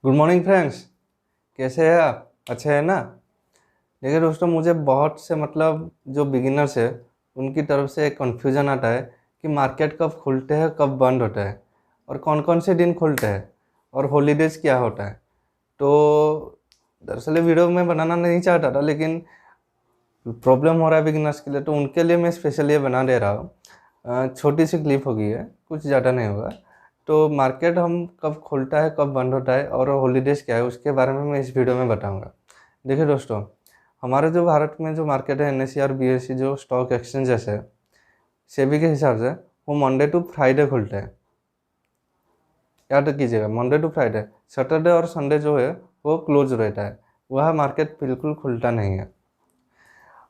Good morning friends. कैसे हैं आप? अच्छे हैं ना? देखिए दोस्तों, मुझे बहुत से जो बिगिनर्स है उनकी तरफ से एक कन्फ्यूज़न आता है कि मार्केट कब खुलते हैं, कब बंद होता है, और कौन कौन से दिन खुलते हैं, और हॉलीडेज़ क्या होता है। तो दरअसल ये वीडियो मैं बनाना नहीं चाहता था, लेकिन प्रॉब्लम हो रहा है बिगिनर्स के लिए, तो उनके लिए मैं स्पेशली ये बना दे रहा हूँ। छोटी सी क्लिप होगी है, कुछ ज़्यादा नहीं होगा। तो मार्केट हम कब खुलता है, कब बंद होता है, और हॉलीडेज़ क्या है, उसके बारे में मैं इस वीडियो में बताऊंगा। देखिए दोस्तों, हमारे जो भारत में जो मार्केट है, एनएसई और बीएसई जो स्टॉक एक्सचेंजेस है, सेबी के हिसाब से वो मंडे टू फ्राइडे खुलते हैं। याद कीजिएगा, मंडे टू फ्राइडे। सैटरडे और संडे जो है वो क्लोज रहता है, वह मार्केट बिल्कुल खुलता नहीं है।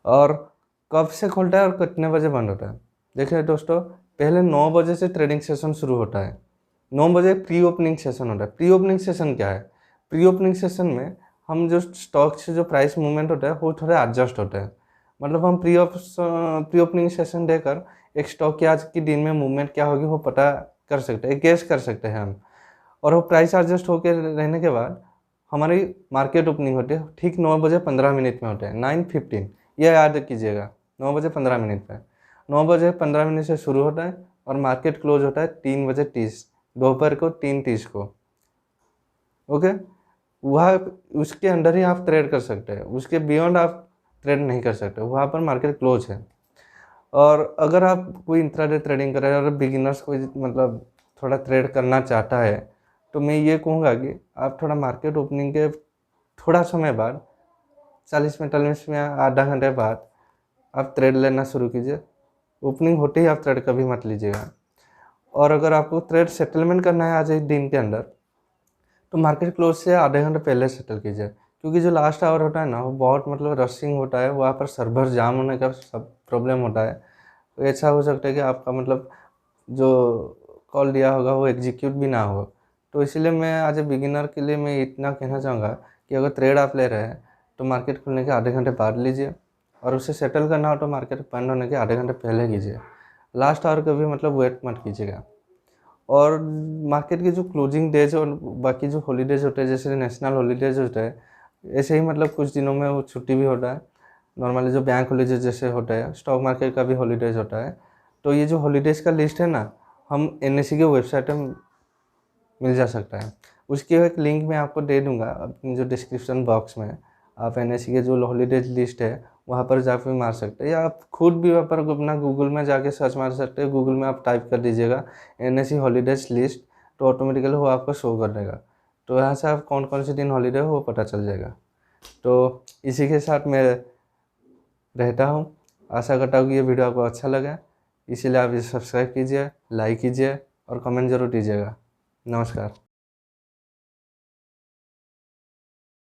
और कब से खुलता है और कितने बजे बंद होता है? देखिए दोस्तों, पहले 9 बजे से ट्रेडिंग सेशन शुरू होता है। 9 बजे प्री ओपनिंग सेशन होता है। प्री ओपनिंग सेशन क्या है? प्री ओपनिंग सेशन में हम जो स्टॉक से जो प्राइस मूवमेंट होता है वो थोड़ा एडजस्ट होता है। मतलब हम प्री ओपनिंग सेशन देकर एक स्टॉक की आज के दिन में मूवमेंट क्या होगी वो पता कर सकते हैं, गेस कर सकते हैं हम। और वो प्राइस एडजस्ट होकर रहने के बाद हमारी मार्केट ओपनिंग होती है ठीक 9 बजे 15 मिनट में होता है, 9:15। यह याद कीजिएगा, 9 बजे 15 मिनट पे। 9 बजे 15 मिनट से शुरू होता है और मार्केट क्लोज होता है 3:30, दोपहर को 3:30 को। ओके, वह उसके अंदर ही आप ट्रेड कर सकते हैं, उसके बियॉन्ड आप ट्रेड नहीं कर सकते, वहाँ पर मार्केट क्लोज है। और अगर आप कोई इंट्राडे ट्रेडिंग कर रहे हैं और बिगिनर्स कोई थोड़ा ट्रेड करना चाहता है, तो मैं ये कहूँगा कि आप थोड़ा मार्केट ओपनिंग के थोड़ा समय बाद, 40-45 में आधा घंटे बाद आप ट्रेड लेना शुरू कीजिए। ओपनिंग होते ही आप ट्रेड कभी मत लीजिएगा। और अगर आपको ट्रेड सेटलमेंट करना है आज एक दिन के अंदर, तो मार्केट क्लोज से आधे घंटे पहले सेटल कीजिए, क्योंकि जो लास्ट आवर होता है ना, वो बहुत रशिंग होता है, वहाँ पर सर्वर जाम होने का सब प्रॉब्लम होता है। तो ऐसा हो सकता है कि आपका जो कॉल दिया होगा वो एग्जीक्यूट भी ना हो। तो इसीलिए मैं आज ए बिगिनर के लिए मैं इतना कहना चाहूँगा कि अगर ट्रेड आप ले रहे हैं तो मार्केट खुलने के आधे घंटे बाद लीजिए, और उसे सेटल करना हो तो मार्केट बंद होने के आधे घंटे पहले कीजिए। लास्ट आवर कभी वेट मत कीजिएगा। और मार्केट की जो क्लोजिंग डेज और बाकी जो हॉलीडेज होते हैं, जैसे नेशनल हॉलीडेज होते हैं, ऐसे ही कुछ दिनों में वो छुट्टी भी होता है। नॉर्मली जो बैंक हॉलीडेज जैसे होता है, स्टॉक मार्केट का भी हॉलीडेज होता है। तो ये जो हॉलीडेज का लिस्ट है ना, हम एनएसई के वेबसाइट में मिल जा सकता है। उसकी एक लिंक मैं आपको दे दूंगा अपनी जो डिस्क्रिप्शन बॉक्स में। आप एनएसई के जो हॉलीडेज लिस्ट है वहाँ पर जाकर मार सकते हैं, या आप खुद भी वहाँ पर अपना गूगल में जाके सर्च मार सकते हैं। गूगल में आप टाइप कर दीजिएगा एनएसई हॉलीडेज लिस्ट, तो ऑटोमेटिकली वो आपको शो कर देगा। तो यहाँ से आप कौन कौन से दिन हॉलीडे हो वो पता चल जाएगा। तो इसी के साथ मैं रहता हूँ। आशा करता हूँ कि ये वीडियो आपको अच्छा लगा, इसीलिए आप इसे सब्सक्राइब कीजिए, लाइक कीजिए और कमेंट जरूर दीजिएगा। नमस्कार।